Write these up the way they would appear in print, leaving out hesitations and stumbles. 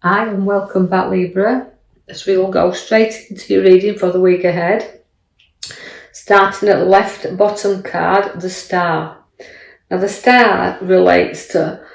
Hi and welcome back, Libra, as we will go straight into your reading for the week ahead. Starting at the left bottom card, the Star. Now the Star relates to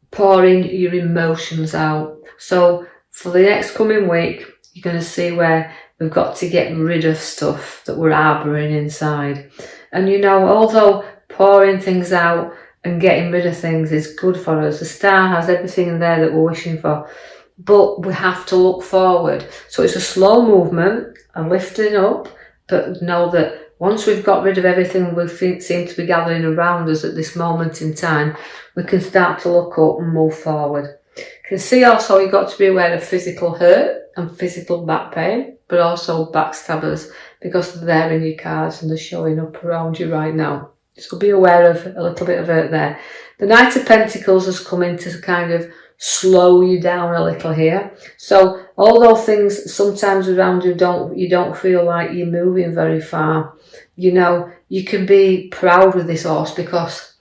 pouring your emotions out. So for the next coming week, you're going to see where we've got to get rid of stuff that we're harbouring inside. And although pouring things out and getting rid of things is good for us, the Star has everything in there that we're wishing for, but we have to look forward. So it's a slow movement, a lifting up, but know that once we've got rid of everything we seem to be gathering around us at this moment in time, we can start to look up and move forward. You can see also you've got to be aware of physical hurt and physical back pain, but also backstabbers, because they're in your cards and they're showing up around you right now. So be aware of a little bit of hurt there. The Knight of Pentacles has come in to kind of slow you down a little here. So although things sometimes around you don't feel like you're moving very far, you can be proud with this horse, because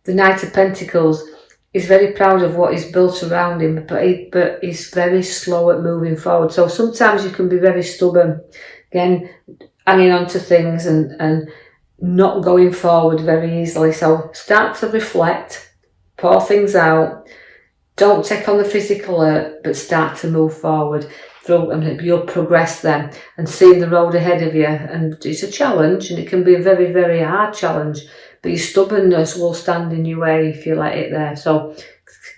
the Knight of Pentacles is very proud of what he's built around him, but he's very slow at moving forward. So sometimes you can be very stubborn, again, hanging on to things and not going forward very easily. So start to reflect, pour things out, don't take on the physical hurt, but start to move forward through, and you'll progress then and see the road ahead of you. And it's a challenge, and it can be a very, very hard challenge, but your stubbornness will stand in your way if you let it there. So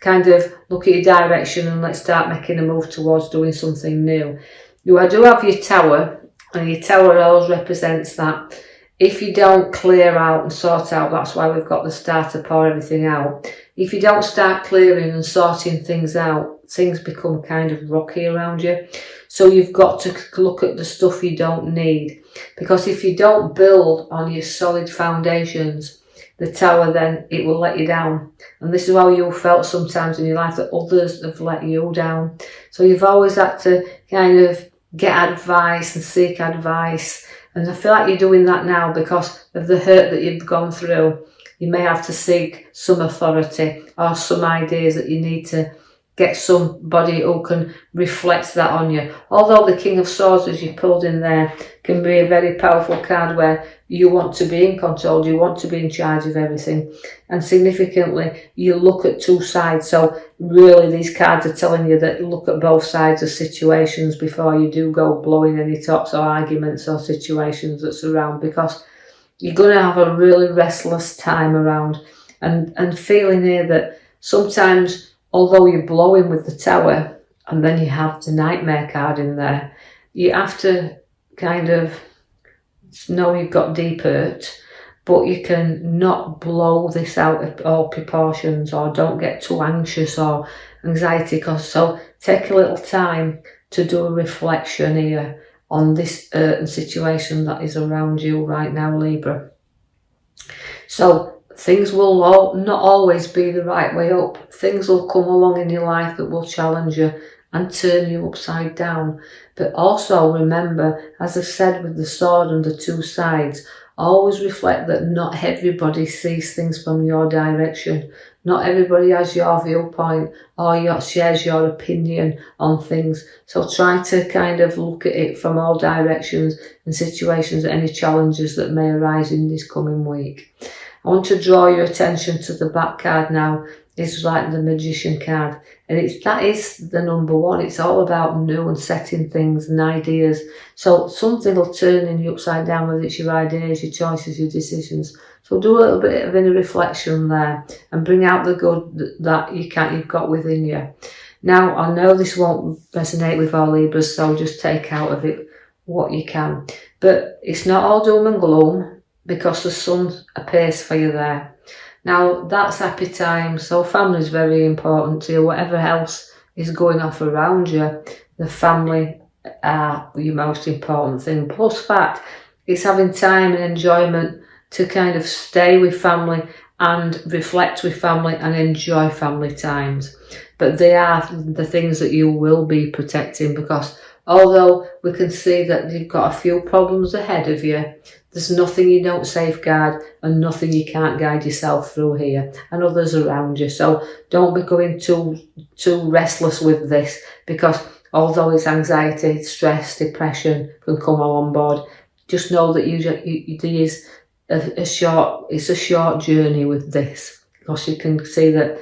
kind of look at your direction and let's start making a move towards doing something new. You do have your Tower, and your Tower always represents that if you don't clear out and sort out, that's why we've got the Star to pour everything out. If you don't start clearing and sorting things out, things become kind of rocky around you. So you've got to look at the stuff you don't need, because if you don't build on your solid foundations, the Tower, then it will let you down. And this is how you felt sometimes in your life, that others have let you down. So you've always had to kind of get advice and seek advice. And I feel like you're doing that now because of the hurt that you've gone through. You may have to seek some authority or some ideas that you need to get somebody who can reflect that on you. Although the King of Swords, as you pulled in there, can be a very powerful card where you want to be in control, you want to be in charge of everything. And significantly, you look at two sides. So really these cards are telling you that look at both sides of situations before you do go blowing any tops or arguments or situations that's around, because you're going to have a really restless time around, and feeling here that sometimes, although you're blowing with the Tower and then you have the Nightmare card in there, you have to kind of know you've got deep hurt, but you can not blow this out of all proportions, or don't get too anxious or anxiety. So take a little time to do a reflection here on this hurt and situation that is around you right now, Libra. So things will not always be the right way up. Things will come along in your life that will challenge you and turn you upside down. But also remember, as I've said with the sword and the two sides, always reflect that not everybody sees things from your direction. Not everybody has your viewpoint or shares your opinion on things. So try to kind of look at it from all directions and situations, any challenges that may arise in this coming week. I want to draw your attention to the back card now. It's like the Magician card, and that is the number one. It's all about new and setting things and ideas. So something will turn in you upside down, whether it's your ideas, your choices, your decisions. So do a little bit of inner reflection there and bring out the good that you've got within you. Now, I know this won't resonate with all Libras, so just take out of it what you can. But it's not all doom and gloom, because the sun appears for you there. Now, that's happy time, so family is very important to you. Whatever else is going off around you, the family are your most important thing. Plus fact, it's having time and enjoyment to kind of stay with family and reflect with family and enjoy family times. But they are the things that you will be protecting, because although we can see that you've got a few problems ahead of you, there's nothing you don't safeguard and nothing you can't guide yourself through here and others around you. So don't be going too restless with this, because although it's anxiety, stress, depression can come on board, just know that it's a short journey with this, because you can see that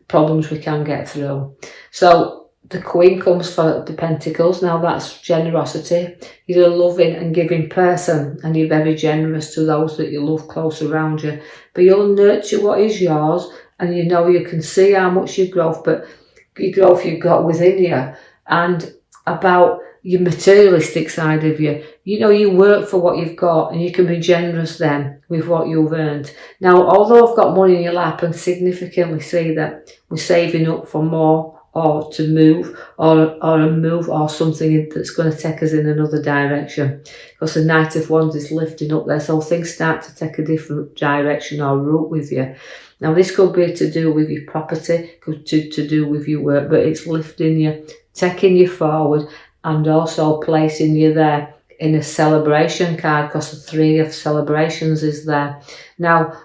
problems we can get through. So the Queen comes for the Pentacles. Now that's generosity. You're a loving and giving person, and you're very generous to those that you love close around you. But you'll nurture what is yours, and you can see how much you've got within you, and about your materialistic side of you. You work for what you've got, and you can be generous then with what you've earned. Now, although I've got money in your lap, and significantly see that we're saving up for more, or to move, or a move, or something that's going to take us in another direction. Because the Knight of Wands is lifting up there, so things start to take a different direction or route with you. Now, this could be to do with your property, could to do with your work, but it's lifting you, taking you forward, and also placing you there in a celebration card, because the 3 of celebrations is there. Now,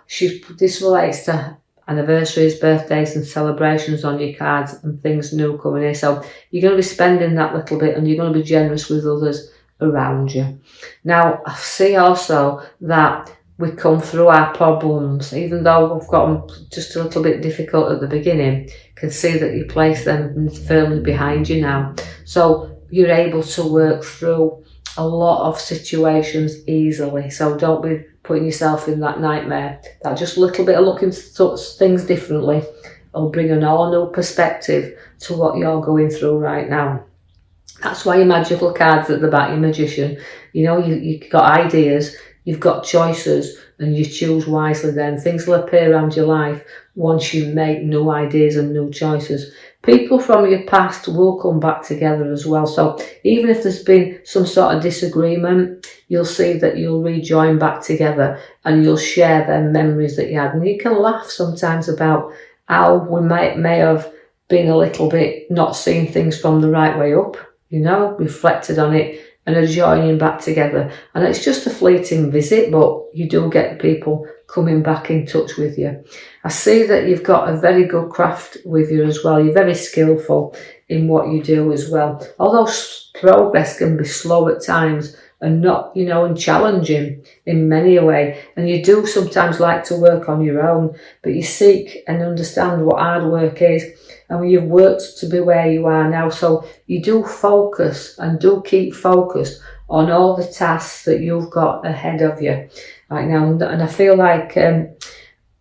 this relates to anniversaries, birthdays and celebrations on your cards, and things new coming in. So you're going to be spending that little bit, and you're going to be generous with others around you. Now, I see also that we come through our problems, even though we've got them just a little bit difficult at the beginning. Can see that you place them firmly behind you now. So you're able to work through a lot of situations easily. So don't be putting yourself in that nightmare. That just a little bit of looking at things differently will bring an all new perspective to what you're going through right now. That's why your magical cards at the back, your magician. You've got ideas, you've got choices, and you choose wisely then. Things will appear around your life once you make new ideas and new choices. People from your past will come back together as well. So even if there's been some sort of disagreement, you'll see that you'll rejoin back together, and you'll share them memories that you had. And you can laugh sometimes about how we may have been a little bit not seeing things from the right way up, reflected on it, and are joining back together. And it's just a fleeting visit, but you do get people coming back in touch with you. I see that you've got a very good craft with you as well. You're very skillful in what you do as well. Although progress can be slow at times, and not, and challenging in many a way. And you do sometimes like to work on your own, but you seek and understand what hard work is. And you've worked to be where you are now. So you do focus and do keep focused on all the tasks that you've got ahead of you right now. And I feel like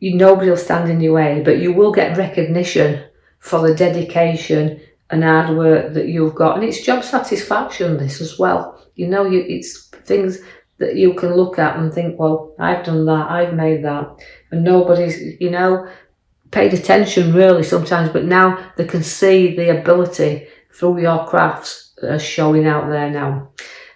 nobody will stand in your way, but you will get recognition for the dedication and hard work that you've got. And it's job satisfaction, this as well. It's things that you can look at and think, well, I've done that, I've made that. And nobody's, paid attention really sometimes, but now they can see the ability through your crafts showing out there now.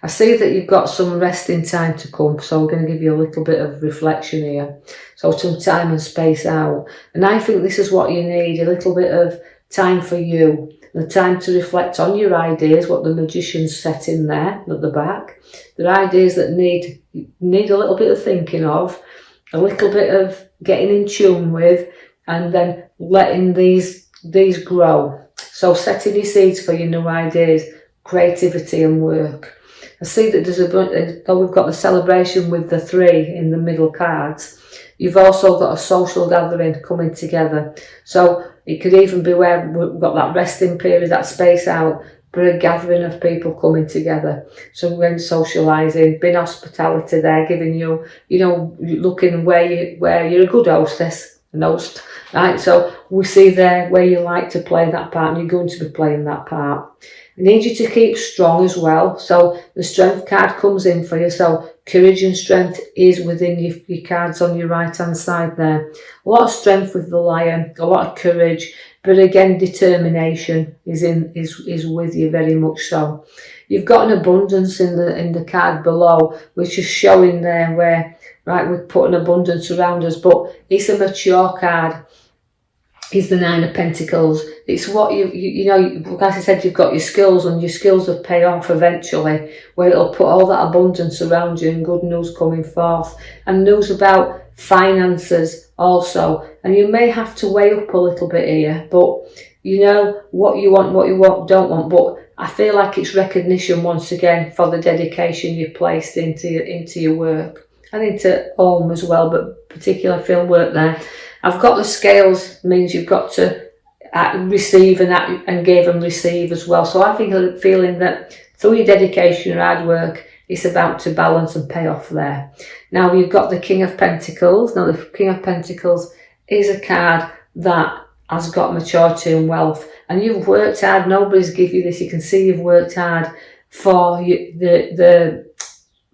I see that you've got some resting time to come, so I'm going to give you a little bit of reflection here. So some time and space out. And I think this is what you need, a little bit of time for you, the time to reflect on your ideas, what the magician's set in there at the back. They're ideas that need a little bit of thinking of, a little bit of getting in tune with, and then letting these grow. So setting your seeds for your new ideas, creativity and work. I see that though we've got the celebration with the 3 in the middle cards, you've also got a social gathering coming together. So it could even be where we've got that resting period, that space out, but a gathering of people coming together. So when socialising, being hospitality there, giving you, looking where you're a good hostess, host, right? So we see there where you like to play that part, and you're going to be playing that part. I need you to keep strong as well. So the strength card comes in for you. So courage and strength is within your cards on your right hand side there. A lot of strength with the Lion, a lot of courage, but again determination is with you very much so. You've got an abundance in the card below, which is showing there where, right, we've put an abundance around us, but it's a mature card. is the Nine of Pentacles. It's what you know, like I said, you've got your skills, and your skills will pay off eventually, where it'll put all that abundance around you and good news coming forth, and news about finances also. And you may have to weigh up a little bit here, but you know what you want, don't want. But I feel like it's recognition once again for the dedication you've placed into your work and into home as well, but particularly I feel work there. I've got the scales, means you've got to receive and give and receive as well. So I think I'm feeling that through your dedication and hard work, it's about to balance and pay off there. Now you've got the King of Pentacles. Now the King of Pentacles is a card that has got maturity and wealth, and you've worked hard. Nobody's give you this. You can see you've worked hard for the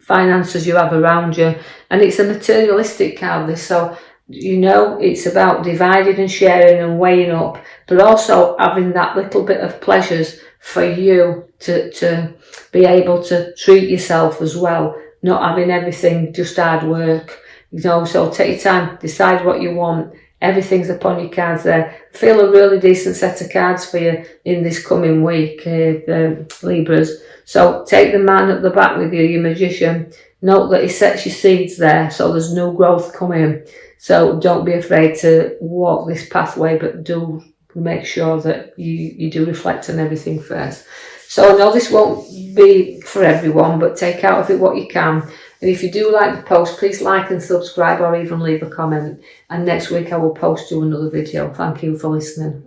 finances you have around you, and it's a materialistic card, this. So you know, it's about dividing and sharing and weighing up, but also having that little bit of pleasures for you to be able to treat yourself as well, not having everything just hard work, you know. So take your time, decide what you want. Everything's upon your cards there. Feel a really decent set of cards for you in this coming week, the Libras. So take the man at the back with you, your Magician. Note that he sets your seeds there, so there's new growth coming. So don't be afraid to walk this pathway, but do make sure that you do reflect on everything first. So I know this won't be for everyone, but take out of it what you can. And if you do like the post, please like and subscribe, or even leave a comment. And next week I will post you another video. Thank you for listening.